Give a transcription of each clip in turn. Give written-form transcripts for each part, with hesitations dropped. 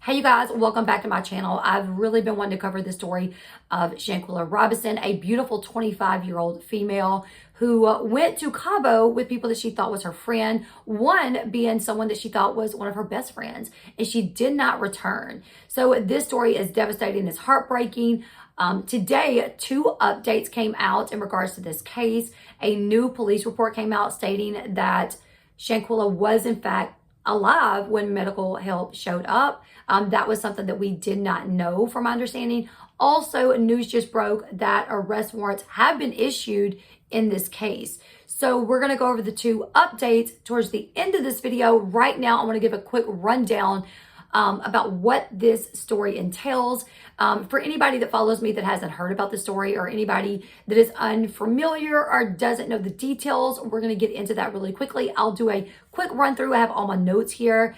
Hey you guys, welcome back to my channel. I've really been wanting to cover the story of Shanquella Robinson, a beautiful 25-year-old female who went to Cabo with people that she thought was her friend, one being someone that she thought was one of her best friends, and she did not return. So this story is devastating, it's heartbreaking. Today, 2 updates came out in regards to this case. A new police report came out stating that Shanquella was in fact alive when medical help showed up. That was something that we did not know from my understanding. Also, news just broke that arrest warrants have been issued in this case. So we're going to go over the 2 updates towards the end of this video. Right now, I want to give a quick rundown about what this story entails. For anybody that follows me that hasn't heard about the story, or anybody that is unfamiliar or doesn't know the details, we're going to get into that really quickly. I'll do a quick run through. I have all my notes here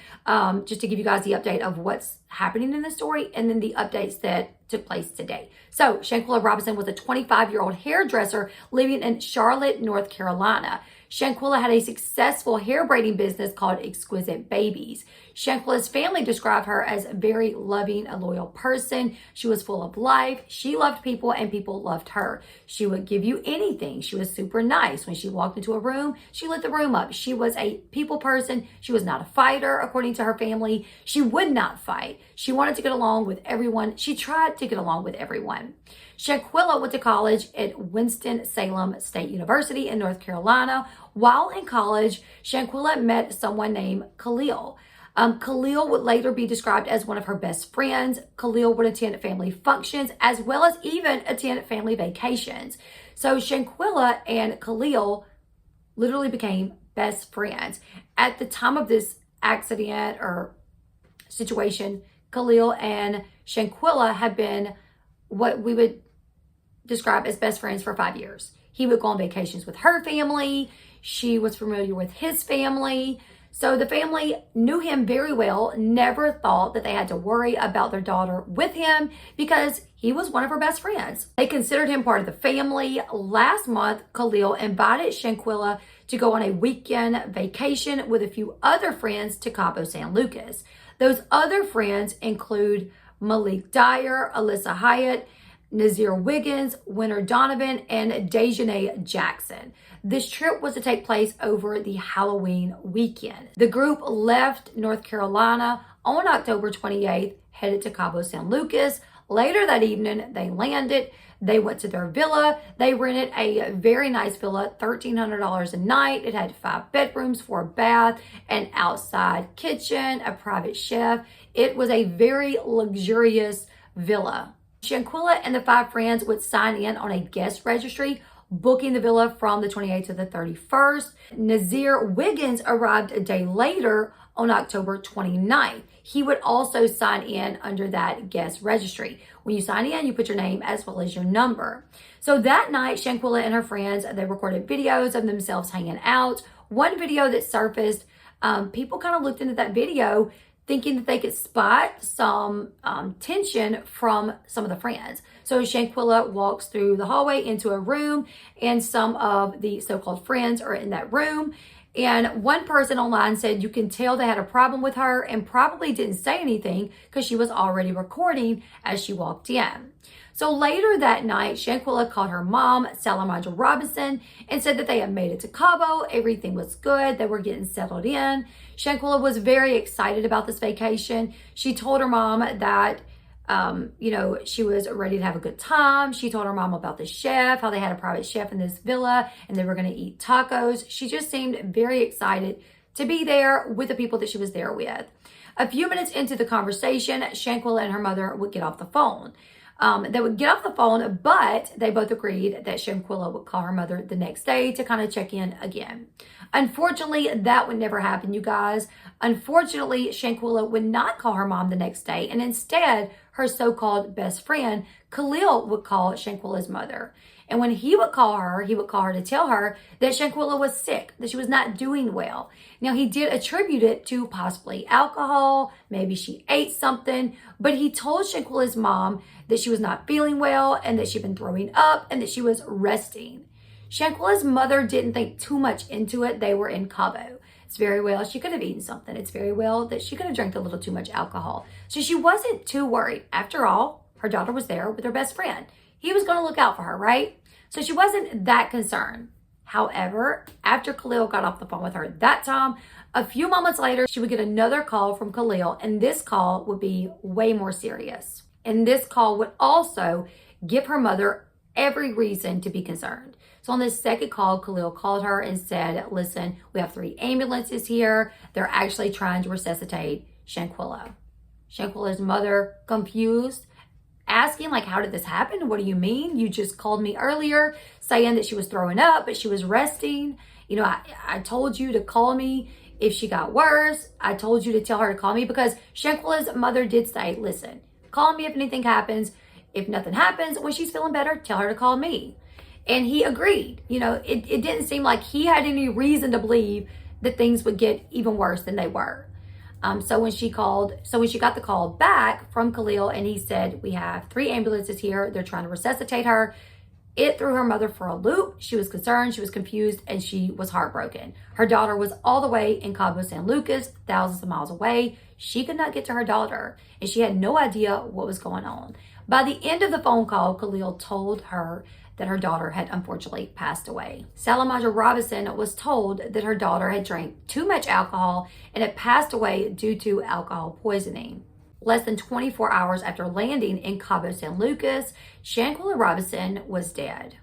just to give you guys the update of what's happening in the story and then the updates that took place today. So Shanquella Robinson was a 25-year-old hairdresser living in Charlotte, North Carolina. Shanquella had a successful hair braiding business called Exquisite Babies. Shanquella's family described her as a very loving, a loyal person. She was full of life. She loved people and people loved her. She would give you anything. She was super nice. When she walked into a room, she lit the room up. She was a people person. She was not a fighter, according to her family. She would not fight. She wanted to get along with everyone. She tried to get along with everyone. Shanquella went to college at Winston-Salem State University in North Carolina. While in college, Shanquella met someone named Khalil. Khalil would later be described as one of her best friends. Khalil would attend family functions as well as even attend family vacations. So Shanquella and Khalil literally became best friends. At the time of this accident or situation, Khalil and Shanquella had been what we would describe as best friends for 5 years. He would go on vacations with her family. She was familiar with his family. So the family knew him very well, never thought that they had to worry about their daughter with him because he was one of her best friends. They considered him part of the family. Last month, Khalil invited Shanquella to go on a weekend vacation with a few other friends to Cabo San Lucas. Those other friends include Malik Dyer, Alyssa Hyatt, Nazir Wiggins, Winter Donovan, and Dejanay Jackson. This trip was to take place over the Halloween weekend. The group left North Carolina on October 28th, headed to Cabo San Lucas. Later that evening, they landed. They went to their villa. They rented a very nice villa, $1,300 a night. It had 5 bedrooms, 4 baths, an outside kitchen, a private chef. It was a very luxurious villa. Shanquella and the 5 friends would sign in on a guest registry, booking the villa from the 28th to the 31st. Nazir Wiggins arrived a day later on October 29th. He would also sign in under that guest registry. When you sign in, you put your name as well as your number. So that night, Shanquella and her friends, they recorded videos of themselves hanging out. One video that surfaced, people kind of looked into that video thinking that they could spot some tension from some of the friends. So Shanquella walks through the hallway into a room, and some of the so-called friends are in that room. And one person online said you can tell they had a problem with her and probably didn't say anything because she was already recording as she walked in. So later that night, Shanquella called her mom, Salamandra Robinson, and said that they had made it to Cabo. Everything was good. They were getting settled in. Shanquella was very excited about this vacation. She told her mom that, she was ready to have a good time. She told her mom about the chef, how they had a private chef in this villa, and they were going to eat tacos. She just seemed very excited to be there with the people that she was there with. A few minutes into the conversation, Shanquella and her mother would get off the phone. They would get off the phone, but they both agreed that Shanquella would call her mother the next day to kind of check in again. Unfortunately, that would never happen, you guys. Unfortunately, Shanquella would not call her mom the next day, and instead, her so-called best friend, Khalil, would call Shanquella's mother. And when he would call her to tell her that Shanquella was sick, that she was not doing well. Now, he did attribute it to possibly alcohol, maybe she ate something, but he told Shanquella's mom that she was not feeling well and that she'd been throwing up and that she was resting. Shanquella's mother didn't think too much into it. They were in Cabo. It's very well she could have eaten something. It's very well that she could have drank a little too much alcohol. So she wasn't too worried. After all, her daughter was there with her best friend. He was going to look out for her, right? So she wasn't that concerned. However, after Khalil got off the phone with her that time, a few moments later, she would get another call from Khalil, and this call would be way more serious. And this call would also give her mother every reason to be concerned. So on this second call, Khalil called her and said, listen, we have 3 ambulances here. They're actually trying to resuscitate Shanquella. Shanquella's mother, confused, asking, like, how did this happen? What do you mean? You just called me earlier saying that she was throwing up, but she was resting. You know, I told you to call me if she got worse. I told you to tell her to call me because Shanquella's mother did say, listen, call me if anything happens. If nothing happens, when she's feeling better, tell her to call me. And he agreed. You know, it didn't seem like he had any reason to believe that things would get even worse than they were. So when she got the call back from Khalil and he said, we have 3 ambulances here. They're trying to resuscitate her. It threw her mother for a loop. She was concerned, she was confused, and she was heartbroken. Her daughter was all the way in Cabo San Lucas, thousands of miles away. She could not get to her daughter, and she had no idea what was going on. By the end of the phone call, Khalil told her that her daughter had unfortunately passed away. Salamandra Robinson was told that her daughter had drank too much alcohol and had passed away due to alcohol poisoning. Less than 24 hours after landing in Cabo San Lucas, Shanquella Robinson was dead.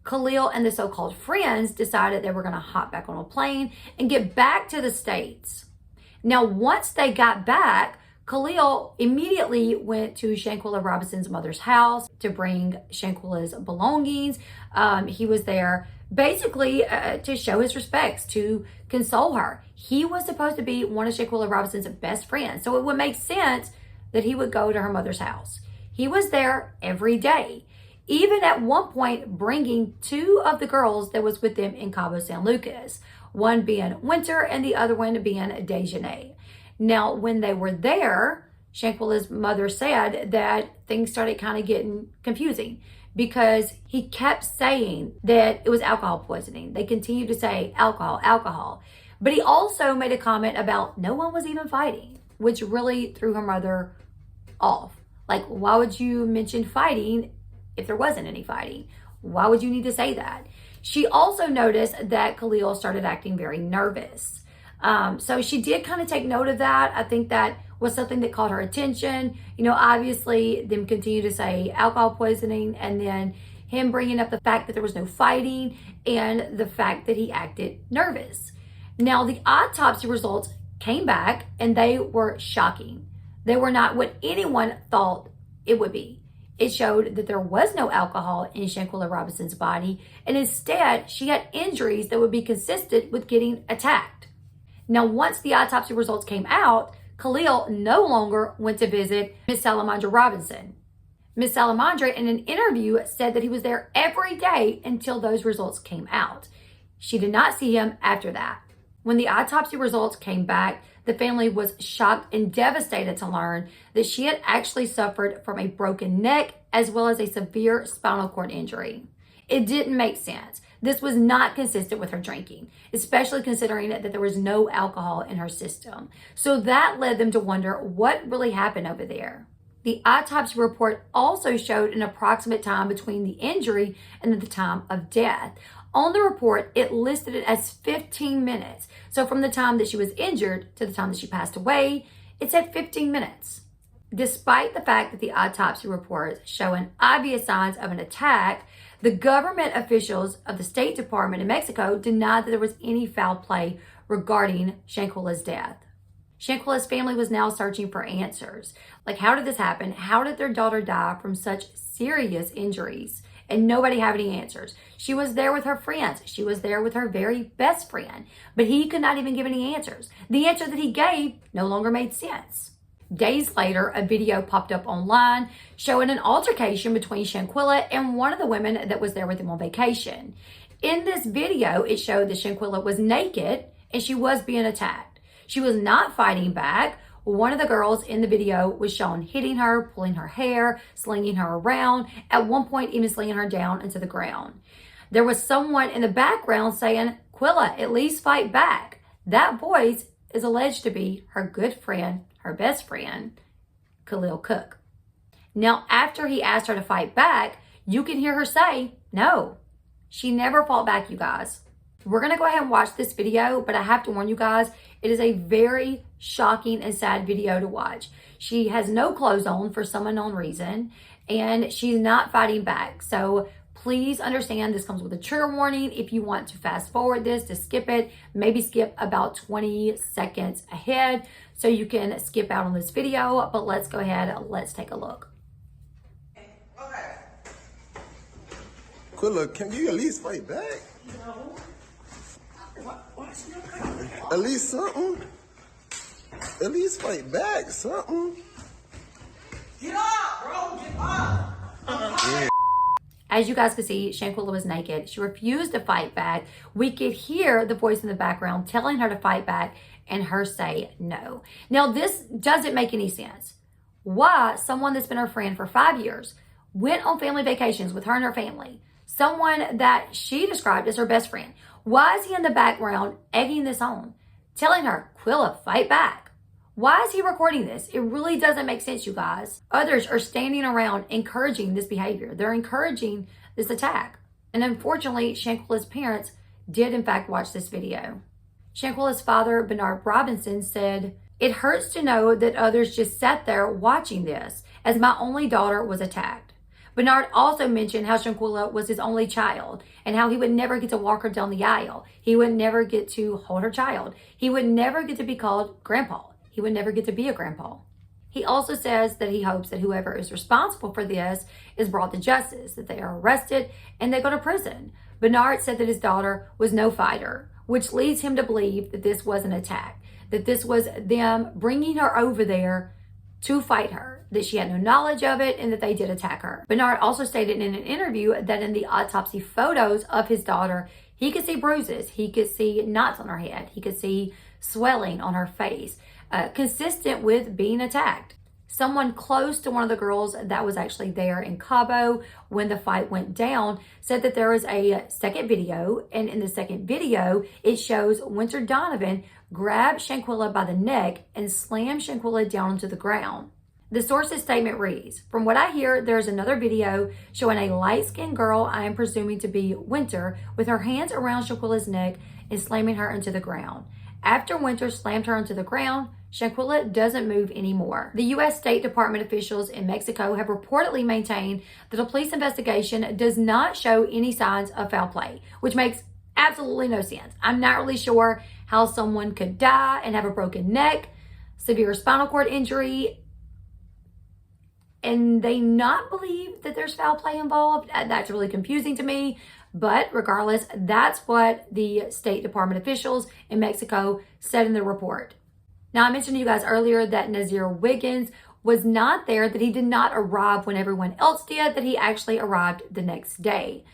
Khalil and the so-called friends decided they were going to hop back on a plane and get back to the States. Now, once they got back, Khalil immediately went to Shanquella Robinson's mother's house to bring Shanquella's belongings. He was there basically to show his respects, to console her. He was supposed to be one of Shanquella Robinson's best friends, so it would make sense that he would go to her mother's house. He was there every day, even at one point bringing 2 of the girls that was with them in Cabo San Lucas, one being Winter and the other one being Dejanay. Now, when they were there, Shanquella's mother said that things started kind of getting confusing because he kept saying that it was alcohol poisoning. They continued to say alcohol, alcohol. But he also made a comment about no one was even fighting, which really threw her mother off. Like, why would you mention fighting if there wasn't any fighting? Why would you need to say that? She also noticed that Khalil started acting very nervous. So she did kind of take note of that. I think that was something that caught her attention. You know, obviously them continue to say alcohol poisoning and then him bringing up the fact that there was no fighting and the fact that he acted nervous. Now, the autopsy results came back and they were shocking. They were not what anyone thought it would be. It showed that there was no alcohol in Shanquella Robinson's body, and instead she had injuries that would be consistent with getting attacked. Now, once the autopsy results came out, Khalil no longer went to visit Miss Salamandra Robinson. Miss Salamandra, in an interview, said that he was there every day until those results came out. She did not see him after that. When the autopsy results came back, the family was shocked and devastated to learn that she had actually suffered from a broken neck as well as a severe spinal cord injury. It didn't make sense. This was not consistent with her drinking, especially considering that there was no alcohol in her system. So that led them to wonder what really happened over there. The autopsy report also showed an approximate time between the injury and the time of death. On the report, it listed it as 15 minutes. So from the time that she was injured to the time that she passed away, it said 15 minutes. Despite the fact that the autopsy reports showing obvious signs of an attack, the government officials of the State Department in Mexico denied that there was any foul play regarding Shanquella's death. Shanquella's family was now searching for answers. Like, how did this happen? How did their daughter die from such serious injuries? And nobody had any answers. She was there with her friends. She was there with her very best friend, but he could not even give any answers. The answer that he gave no longer made sense. Days later, a video popped up online showing an altercation between Shanquella and one of the women that was there with him on vacation. In this video, it showed that Shanquella was naked and she was being attacked. She was not fighting back. One of the girls in the video was shown hitting her, pulling her hair, slinging her around, at one point even slinging her down into the ground. There was someone in the background saying, "Quella, at least fight back." That voice is alleged to be her good friend, her best friend, Khalil Cook. Now, after he asked her to fight back, you can hear her say, no, she never fought back, you guys. We're going to go ahead and watch this video, but I have to warn you guys, it is a very shocking and sad video to watch. She has no clothes on for some unknown reason, and she's not fighting back. So please understand this comes with a trigger warning. If you want to fast forward this, to skip it, maybe skip about 20 seconds ahead so you can skip out on this video. But let's go ahead, let's take a look. Okay. Quella, can you at least fight back? No. What's your problem? At least something. At least fight back, something. Get up, bro. Get up. Yeah. As you guys can see, Shanquella was naked. She refused to fight back. We could hear the voice in the background telling her to fight back and her say no. Now, this doesn't make any sense. Why someone that's been her friend for 5 years went on family vacations with her and her family, someone that she described as her best friend, why is he in the background egging this on, telling her, Quella, fight back? Why is he recording this? It really doesn't make sense, you guys. Others are standing around encouraging this behavior. They're encouraging this attack. And unfortunately, Shanquella's parents did in fact watch this video. Shanquella's father, Bernard Robinson, said, "It hurts to know that others just sat there watching this as my only daughter was attacked." Bernard also mentioned how Shanquella was his only child and how he would never get to walk her down the aisle. He would never get to hold her child. He would never get to be called grandpa. He would never get to be a grandpa. He also says that he hopes that whoever is responsible for this is brought to justice, that they are arrested and they go to prison. Bernard said that his daughter was no fighter, which leads him to believe that this was an attack, that this was them bringing her over there to fight her, that she had no knowledge of it and that they did attack her. Bernard also stated in an interview that in the autopsy photos of his daughter, he could see bruises, he could see knots on her head, he could see swelling on her face, consistent with being attacked. Someone close to one of the girls that was actually there in Cabo when the fight went down said that there was a second video, and in the second video, it shows Winter Donovan grab Shanquella by the neck and slam Shanquella down onto the ground. The source's statement reads, "From what I hear, there's another video showing a light-skinned girl, I am presuming to be Winter, with her hands around Shanquella's neck and slamming her into the ground. After Winter slammed her into the ground, Shanquella doesn't move anymore." The U.S. State Department officials in Mexico have reportedly maintained that a police investigation does not show any signs of foul play, which makes absolutely no sense. I'm not really sure how someone could die and have a broken neck, severe spinal cord injury, and they not believe that there's foul play involved. That's really confusing to me. But regardless, that's what the State Department officials in Mexico said in the report. Now, I mentioned to you guys earlier that Nazir Wiggins was not there, that he did not arrive when everyone else did, that he actually arrived the next day.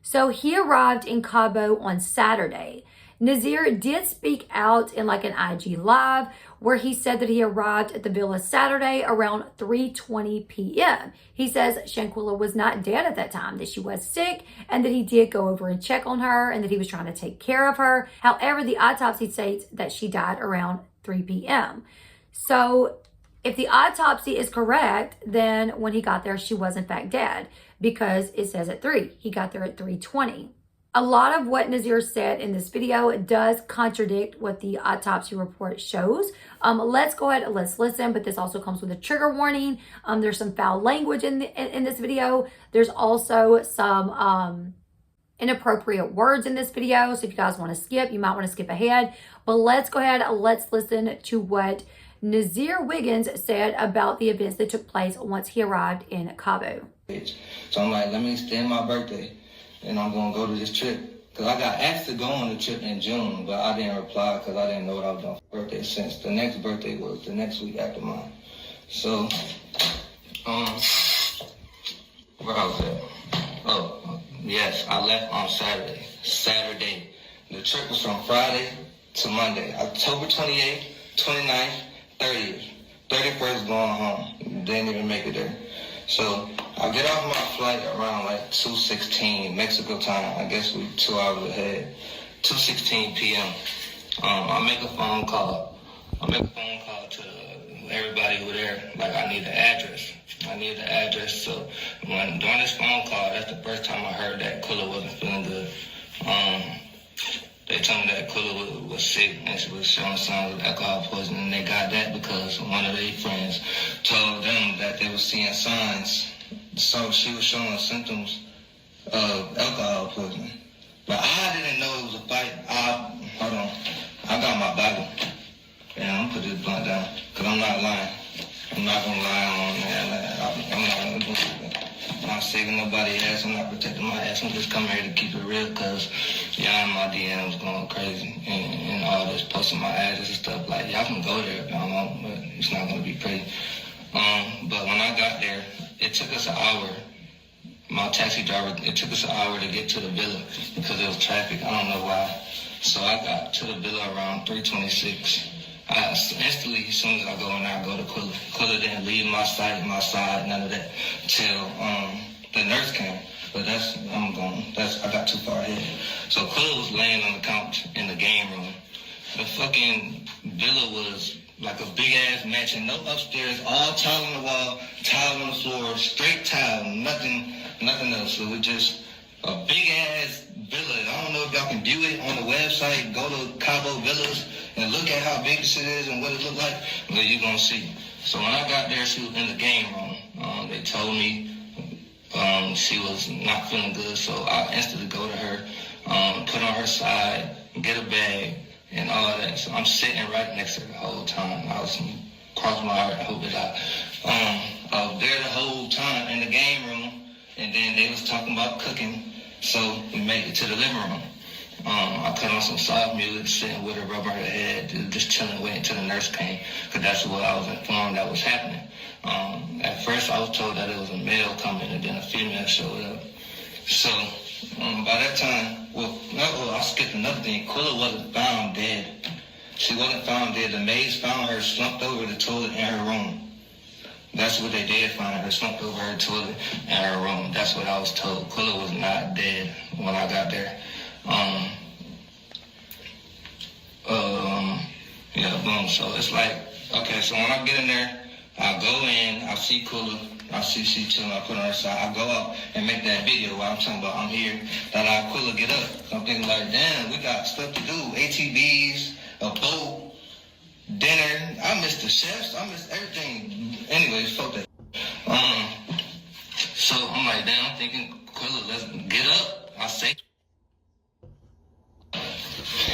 So he arrived in Cabo on Saturday. Nazir did speak out in like an IG live where he said that he arrived at the villa Saturday around 3:20 p.m. He says Shanquella was not dead at that time, that she was sick, and that he did go over and check on her and that he was trying to take care of her. However, the autopsy states that she died around 3 p.m. So if the autopsy is correct, then when he got there, she was in fact dead because it says at 3. He got there at 3:20. A lot of what Nazir said in this video does contradict what the autopsy report shows. Let's go ahead, let's listen, but this also comes with a trigger warning. There's some foul language in this video. There's also some inappropriate words in this video. So if you guys want to skip, you might want to skip ahead. But let's go ahead, let's listen to what Nazir Wiggins said about the events that took place once he arrived in Cabo. So I'm like, let me extend my birthday. And I'm going to go to this trip. Because I got asked to go on the trip in June, but I didn't reply because I didn't know what I was doing for birthday since the next birthday was the next week after mine. So, where I was at? Oh, yes, I left on Saturday. The trip was from Friday to Monday. October 28th, 29th, 30th. 31st going home. Didn't even make it there. So I get off my flight around like 2:16 Mexico time. I guess we 2 hours ahead. 2:16 p.m. I make a phone call. To everybody who there. Like, I need the address. So during this phone call, that's the first time I heard that Quella wasn't feeling good. They told me that Quella was sick and she was showing signs of alcohol poisoning. And they got that because one of their friends told them that they were seeing signs. So she was showing symptoms of alcohol poisoning. But I didn't know it was a fight. Hold on. I got my Bible. And I'm gonna put this blunt down, because I'm not lying. I'm not gonna lie on that. I'm not gonna do that. I'm not saving nobody's ass. I'm not protecting my ass. I'm just coming here to keep it real, because y'all in my DMs going crazy and all this, posting my address and stuff. Like, y'all can go there if y'all want, but it's not gonna be pretty. But when I got there, it took us an hour. My taxi driver, it took us an hour to get to the villa because there was traffic. I don't know why. So I got to the villa around 3:26. Instantly, as soon as I go in there, I go to Quella. Quella didn't leave my side, none of that, till the nurse came. But I got too far ahead. So Quella was laying on the couch in the game room. The fucking villa was like a big ass mansion, no upstairs, all tile on the wall, tile on the floor, straight tile, nothing else. So it was just a big ass villa. I don't know if y'all can view it on the website. Go to Cabo Villas and look at how big this shit is and what it look like. But you're gonna see. So when I got there, she was in the game room. They told me she was not feeling good, so I instantly go to her, put her on her side, get a bag, and all of that. So I'm sitting right next to her the whole time. I was crossing my heart, hope it out. I was there the whole time in the game room, and then they was talking about cooking. So we made it to the living room. I cut on some soft music, sitting with her, rubbing her head, just chilling, waiting until the nurse came, because that's what I was informed that was happening. At first, I was told that it was a male coming, and then a female showed up. So by that time, I skipped another thing. Quella wasn't found dead. She wasn't found dead. The maids found her slumped over the toilet in her room. That's what they did find her, slumped over her toilet in her room. That's what I was told. Quella was not dead when I got there. Yeah, boom. So it's like, okay, so when I get in there, I go in, I see Quella, I see she chilling, I put her on her side, I go out and make that video while I'm talking about I'm here, that I Quella get up. I'm thinking like, damn, we got stuff to do, ATVs, a boat, dinner. I missed the chefs, I missed everything. Anyways, fuck that. So I'm like, damn, I'm thinking, Quella, let's get up. I say,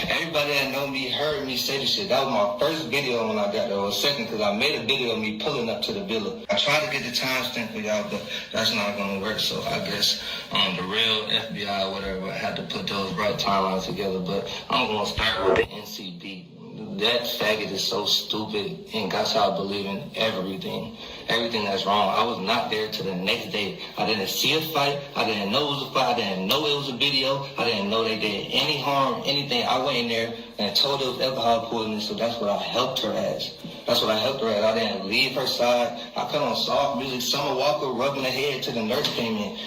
everybody that know me heard me say this shit. That was my first video when I got there, or second, because I made a video of me pulling up to the villa. I tried to get the timestamp for y'all, but that's not going to work. So I guess the real FBI or whatever had to put those right timelines together. But I'm going to start with the NCD. That faggot is so stupid and got y'all believing everything that's wrong. I was not there till the next day. I didn't see a fight. I didn't know it was a fight. I didn't know it was a video. I didn't know they did any harm, anything. I went in there and told her it was alcohol poisoning, so that's what I helped her as. I didn't leave her side. I put on soft music, Summer Walker rubbing her head till the nurse came in.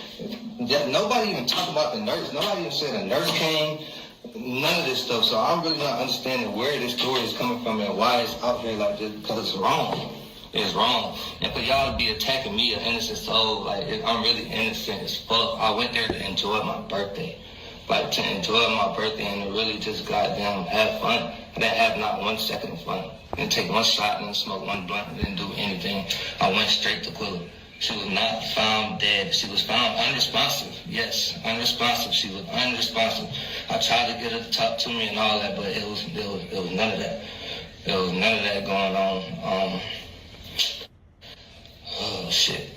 Nobody even talked about the nurse. Nobody even said the nurse came. None of this stuff. So I'm really not understanding where this story is coming from and why it's out here like this, because it's wrong. It's wrong. And for y'all to be attacking me, an innocent soul, like, I'm really innocent as fuck. I went there to enjoy my birthday. Like, to enjoy my birthday and to really just goddamn have fun. I didn't have not 1 second of fun. I didn't take one shot, didn't smoke one blunt, didn't do anything. I went straight to Quella. She was not found dead. She was found unresponsive. Yes, unresponsive. She was unresponsive. I tried to get her to talk to me and all that, but it was none of that. There was none of that going on. Oh shit.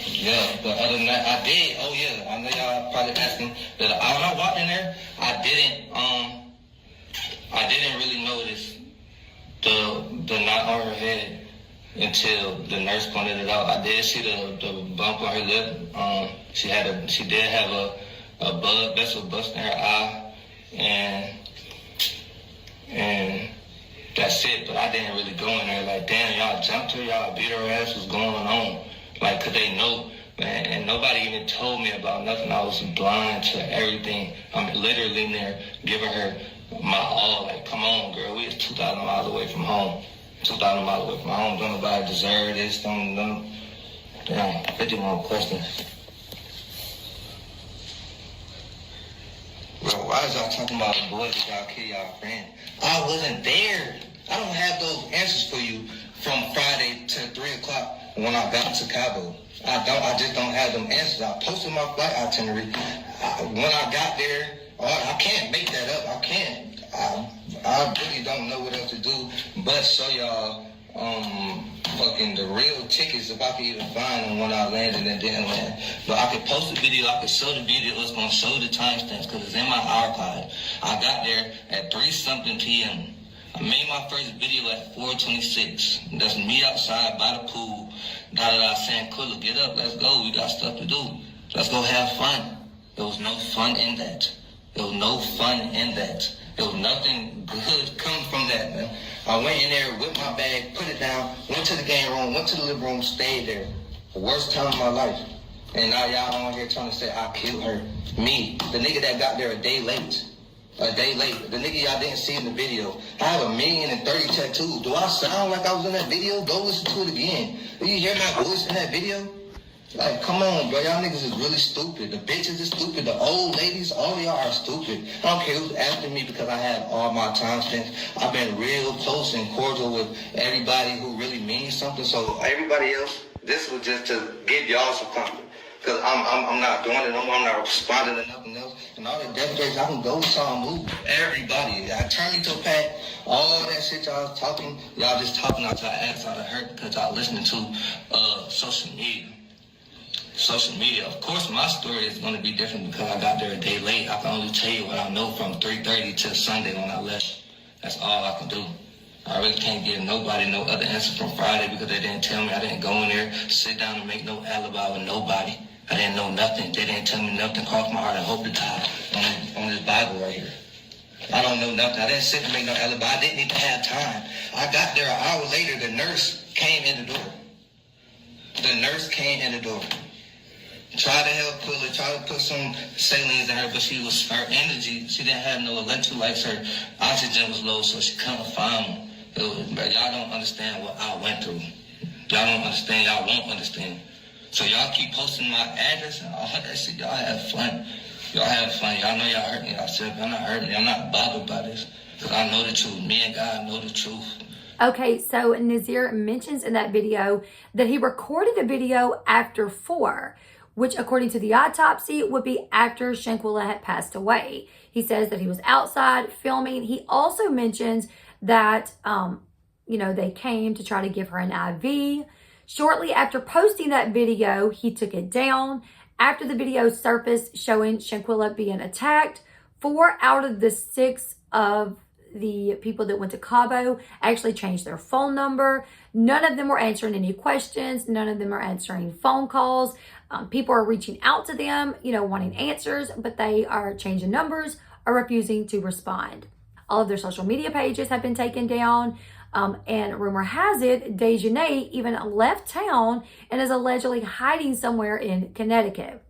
Yeah, but other than that, I did. Oh yeah, I know y'all probably asking. But when I walked in there, I didn't really notice the knot on her head until the nurse pointed it out. I did see the bump on her lip. She did have a blood vessel bust in her eye, and that's it. But I didn't really go in there like, damn, y'all jumped her, y'all beat her ass, what's going on? Like, could they know? Man, and nobody even told me about nothing. I was blind to everything. I'm literally in there giving her my all. Like, come on, girl, we is 2,000 miles away from home. 2,000 miles away from home. Don't nobody deserve this. Damn, 51 questions. Bro, why is y'all talking about the boys that y'all kill y'all friend? I wasn't there. I don't have those answers for you from Friday to 3 o'clock when I got to Cabo. I just don't have them answers. I posted my flight itinerary. When I got there, I can't make that up. I can't. I really don't know what else to do but show y'all fucking the real tickets if I could even find them when I landed and didn't land. But I could post the video, I could show the video, it's gonna show the timestamps because it's in my archive. I got there at 3-something p.m. I made my first video at 4:26. That's me outside by the pool. Saying, Quella, get up, let's go. We got stuff to do. Let's go have fun. There was no fun in that. There was no fun in that. There was nothing good coming from that, man. I went in there, whipped my bag, put it down, went to the game room, went to the living room, stayed there. The worst time of my life. And now y'all on here trying to say I killed her. Me, the nigga that got there a day late. A day late. The nigga y'all didn't see in the video. I have 1,030,000 tattoos. Do I sound like I was in that video? Go listen to it again. Do you hear my voice in that video? Like, come on, bro. Y'all niggas is really stupid. The bitches is stupid. The old ladies, all of y'all are stupid. I don't care who's after me because I have all my time spent. I've been real close and cordial with everybody who really means something. So everybody else, this was just to give y'all some comfort. Because I'm not doing it no more. I'm not responding to nothing else. And all the death threats, I can go saw move. Everybody. I turn me to a pack. All that shit y'all was talking, y'all just talking out your ass out of hurt because y'all listening to social media. Social media. Of course, my story is going to be different because I got there a day late. I can only tell you what I know from 3:30 to Sunday when I left. That's all I can do. I really can't give nobody no other answer from Friday because they didn't tell me. I didn't go in there, sit down and make no alibi with nobody. I didn't know nothing. They didn't tell me nothing. Cross my heart and hope to God on this Bible right here. I don't know nothing. I didn't sit and make no alibi. I didn't even have time. I got there an hour later. The nurse came in the door. The nurse came in the door. Tried to help Quella, tried to put some salines in her, but her energy, she didn't have no electrolytes. Her oxygen was low, so she couldn't find them. But y'all don't understand what I went through. Y'all don't understand. Y'all won't understand. So y'all keep posting my address and all that shit. Y'all have fun. Y'all have fun. Y'all know y'all hurt me. I said, I'm not hurting. I'm not bothered by this. Because I know the truth. Me and God know the truth. Okay, so Nazir mentions in that video that he recorded a video after 4, which according to the autopsy would be after Shanquella had passed away. He says that he was outside filming. He also mentions that, they came to try to give her an IV. Shortly after posting that video, he took it down. After the video surfaced showing Shanquella being attacked, 4 out of the 6 of the people that went to Cabo actually changed their phone number. None of them were answering any questions. None of them are answering phone calls. People are reaching out to them, wanting answers, but they are changing numbers or refusing to respond. All of their social media pages have been taken down. And rumor has it, Dejanay even left town and is allegedly hiding somewhere in Connecticut.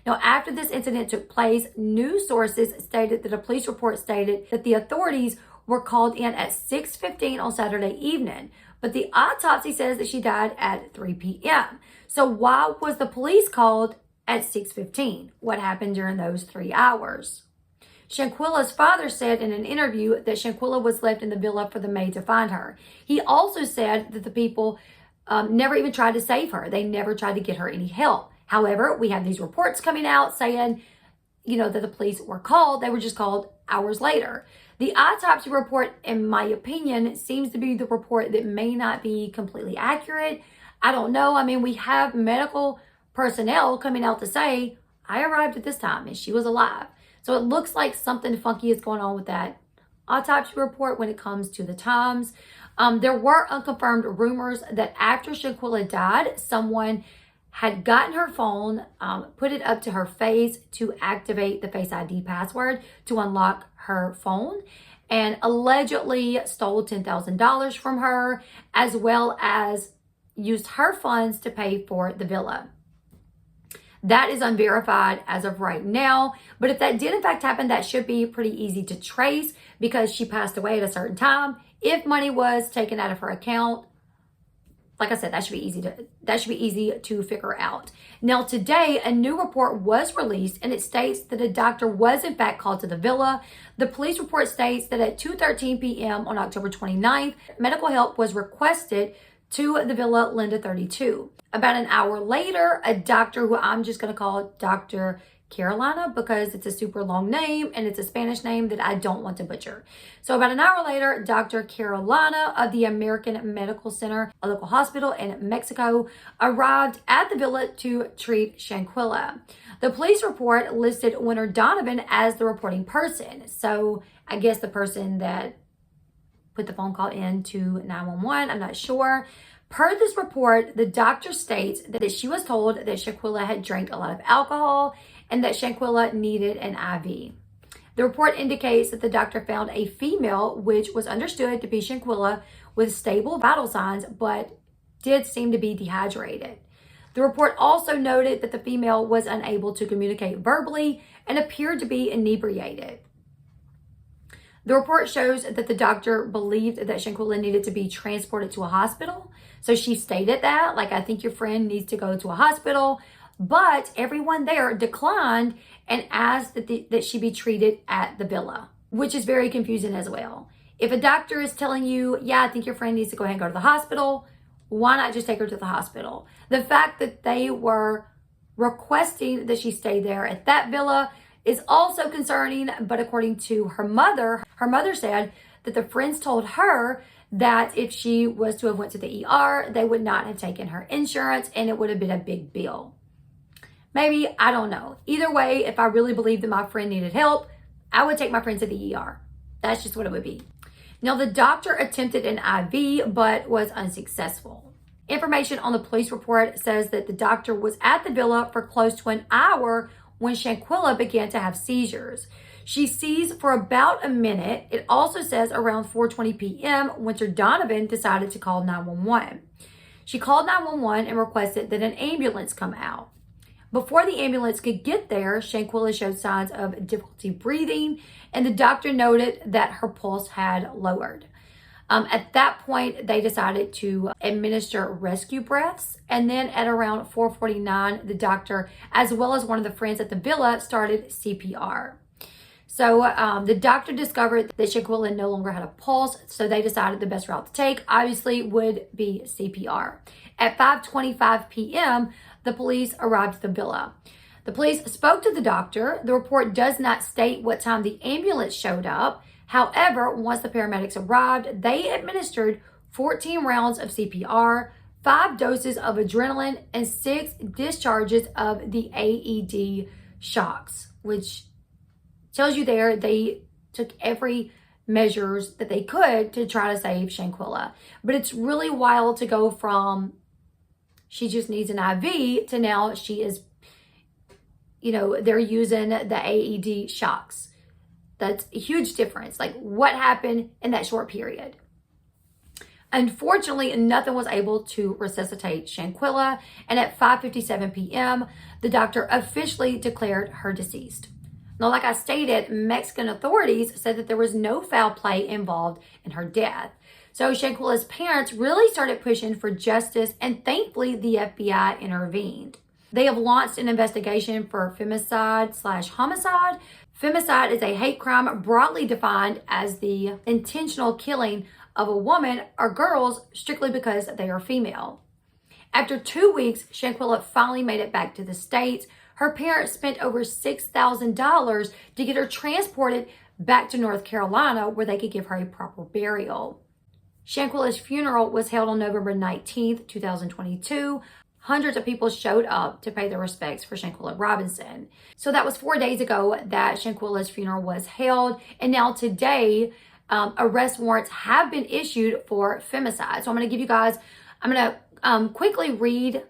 Now, after this incident took place, news sources stated that a police report stated that the authorities were called in at 6:15 on Saturday evening, but the autopsy says that she died at 3 p.m. So why was the police called at 6:15? What happened during those 3 hours? Shanquella's father said in an interview that Shanquella was left in the villa for the maid to find her. He also said that the people never even tried to save her. They never tried to get her any help. However, we have these reports coming out saying, that the police were called. They were just called hours later. The autopsy report, in my opinion, seems to be the report that may not be completely accurate. I don't know. I mean, we have medical personnel coming out to say, I arrived at this time and she was alive. So it looks like something funky is going on with that autopsy report when it comes to the times. There were unconfirmed rumors that after Shanquella died, someone had gotten her phone, put it up to her face to activate the Face ID password to unlock her phone, and allegedly stole $10,000 from her, as well as used her funds to pay for the villa. That is unverified as of right now. But if that did in fact happen, that should be pretty easy to trace because she passed away at a certain time. If money was taken out of her account, like I said, that should be easy to figure out. Now today, a new report was released and it states that a doctor was in fact called to the villa. The police report states that at 2:13 p.m. on October 29th, medical help was requested to the Villa Linda 32. About an hour later, a doctor who I'm just going to call Dr. Carolina because it's a super long name and it's a Spanish name that I don't want to butcher. So about an hour later, Dr. Carolina of the American Medical Center, a local hospital in Mexico, arrived at the villa to treat Shanquella. The police report listed Winter Donovan as the reporting person. So I guess the person that put the phone call in to 911, I'm not sure. Per this report, the doctor states that she was told that Shanquella had drank a lot of alcohol and that Shanquella needed an IV. The report indicates that the doctor found a female, which was understood to be Shanquella, with stable vital signs, but did seem to be dehydrated. The report also noted that the female was unable to communicate verbally and appeared to be inebriated. The report shows that the doctor believed that Shanquella needed to be transported to a hospital. So she stated that, like, I think your friend needs to go to a hospital. But everyone there declined and asked that she be treated at the villa, which is very confusing as well. If a doctor is telling you, yeah, I think your friend needs to go ahead and go to the hospital, why not just take her to the hospital? The fact that they were requesting that she stay there at that villa is also concerning, but according to her mother said that the friends told her that if she was to have went to the ER, they would not have taken her insurance and it would have been a big bill. Maybe, I don't know. Either way, if I really believed that my friend needed help, I would take my friend to the ER. That's just what it would be. Now, the doctor attempted an IV, but was unsuccessful. Information on the police report says that the doctor was at the villa for close to an hour when Shanquella began to have seizures. She seized for about a minute. It also says around 4:20 p.m., Winter Donovan decided to call 911. She called 911 and requested that an ambulance come out. Before the ambulance could get there, Shanquella showed signs of difficulty breathing, and the doctor noted that her pulse had lowered. At that point, they decided to administer rescue breaths, and then at around 4:49, the doctor, as well as one of the friends at the villa, started CPR. So the doctor discovered that Shanquella no longer had a pulse, so they decided the best route to take, obviously, would be CPR. At 5:25 p.m., the police arrived at the villa. The police spoke to the doctor. The report does not state what time the ambulance showed up. However, once the paramedics arrived, they administered 14 rounds of CPR, 5 doses of adrenaline, and 6 discharges of the AED shocks, which tells you there they took every measures that they could to try to save Shanquella. But it's really wild to go from she just needs an IV to now she is, they're using the AED shocks. That's a huge difference. Like, what happened in that short period? Unfortunately, nothing was able to resuscitate Shanquella, and at 5:57 p.m., the doctor officially declared her deceased. Now, like I stated, Mexican authorities said that there was no foul play involved in her death. So Shanquella's parents really started pushing for justice, and thankfully the FBI intervened. They have launched an investigation for femicide/homicide. Femicide is a hate crime broadly defined as the intentional killing of a woman or girls strictly because they are female. After 2 weeks, Shanquella finally made it back to the States. Her parents spent over $6,000 to get her transported back to North Carolina where they could give her a proper burial. Shanquella's funeral was held on November 19th, 2022. Hundreds of people showed up to pay their respects for Shanquella Robinson. So that was 4 days ago that Shanquella's funeral was held. And now today, arrest warrants have been issued for femicide. So I'm going to give you guys, I'm going to quickly read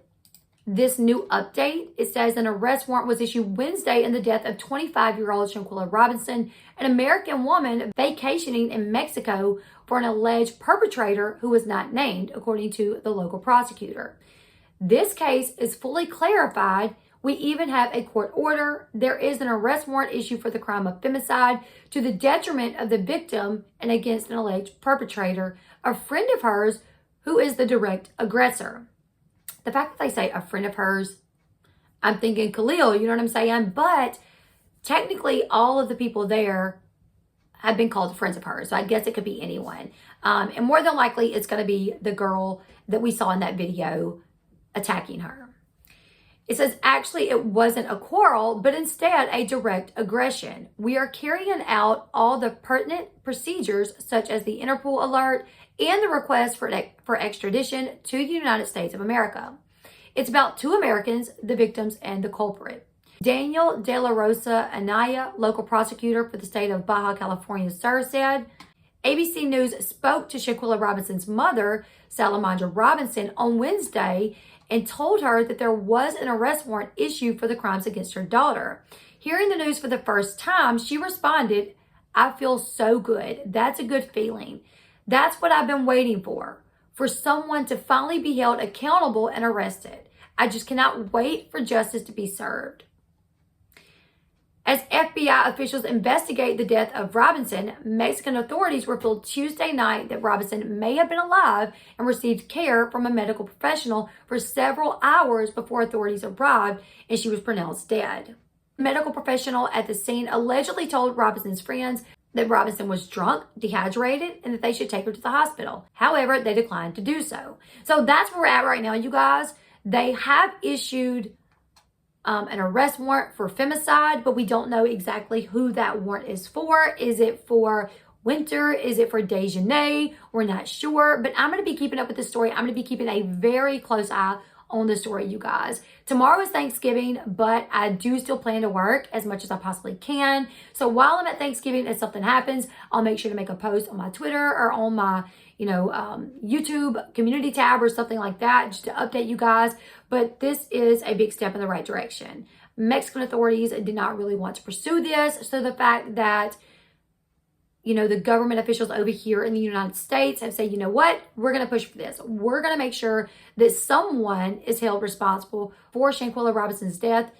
this new update. It says an arrest warrant was issued Wednesday in the death of 25-year-old Shanquella Robinson, an American woman vacationing in Mexico, for an alleged perpetrator who was not named, according to the local prosecutor. This case is fully clarified We even have a court order. There is an arrest warrant issued for the crime of femicide to the detriment of the victim and against an alleged perpetrator, a friend of hers who is the direct aggressor. The fact that they say a friend of hers, I'm thinking Khalil, you know what I'm saying? But technically all of the people there have been called friends of hers. So I guess it could be anyone. And more than likely, it's going to be the girl that we saw in that video attacking her. It says, actually, it wasn't a quarrel, but instead a direct aggression. We are carrying out all the pertinent procedures, such as the Interpol alert and the request for extradition to the United States of America. It's about 2 Americans, the victims and the culprit. Daniel De La Rosa Anaya, local prosecutor for the state of Baja California Sur, said, ABC News spoke to Shanquella Robinson's mother, Salamandra Robinson, on Wednesday and told her that there was an arrest warrant issued for the crimes against her daughter. Hearing the news for the first time, she responded, I feel so good. That's a good feeling. That's what I've been waiting for someone to finally be held accountable and arrested. I just cannot wait for justice to be served. As FBI officials investigate the death of Robinson, Mexican authorities revealed Tuesday night that Robinson may have been alive and received care from a medical professional for several hours before authorities arrived and she was pronounced dead. A medical professional at the scene allegedly told Robinson's friends that Robinson was drunk, dehydrated, and that they should take her to the hospital. However, they declined to do so. So that's where we're at right now, you guys. They have issued an arrest warrant for femicide, but we don't know exactly who that warrant is for. Is it for Winter? Is it for Dejanay? We're not sure, but I'm going to be keeping up with this story. I'm going to be keeping a very close eye on the story, you guys. Tomorrow is Thanksgiving, but I do still plan to work as much as I possibly can. So while I'm at Thanksgiving, if something happens, I'll make sure to make a post on my Twitter or on my YouTube community tab or something like that, just to update you guys. But this is a big step in the right direction. Mexican authorities did not really want to pursue this. So the fact that, the government officials over here in the United States have said, you know what, we're going to push for this. We're going to make sure that someone is held responsible for Shanquella Robinson's death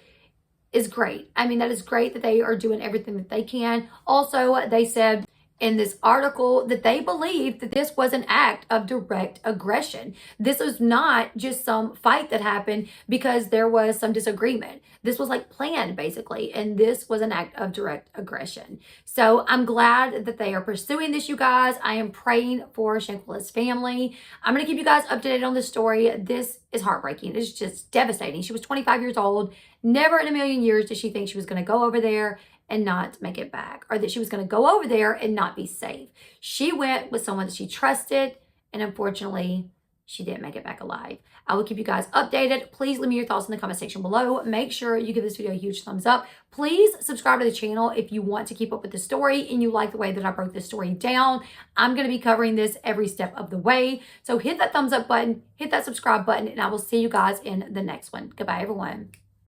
is great. I mean, that is great that they are doing everything that they can. Also, they said in this article that they believe that this was an act of direct aggression. This was not just some fight that happened because there was some disagreement. This was like planned basically, and this was an act of direct aggression. So I'm glad that they are pursuing this, you guys. I am praying for Shanquella's family. I'm going to keep you guys updated on this story. This is heartbreaking. It's just devastating. She was 25 years old. Never in a million years did she think she was going to go over there and not make it back, or that she was going to go over there and not be safe. She went with someone that she trusted, and unfortunately, she didn't make it back alive. I will keep you guys updated. Please leave me your thoughts in the comment section below. Make sure you give this video a huge thumbs up. Please subscribe to the channel if you want to keep up with the story and you like the way that I broke this story down. I'm going to be covering this every step of the way. So hit that thumbs up button, hit that subscribe button, and I will see you guys in the next one. Goodbye, everyone.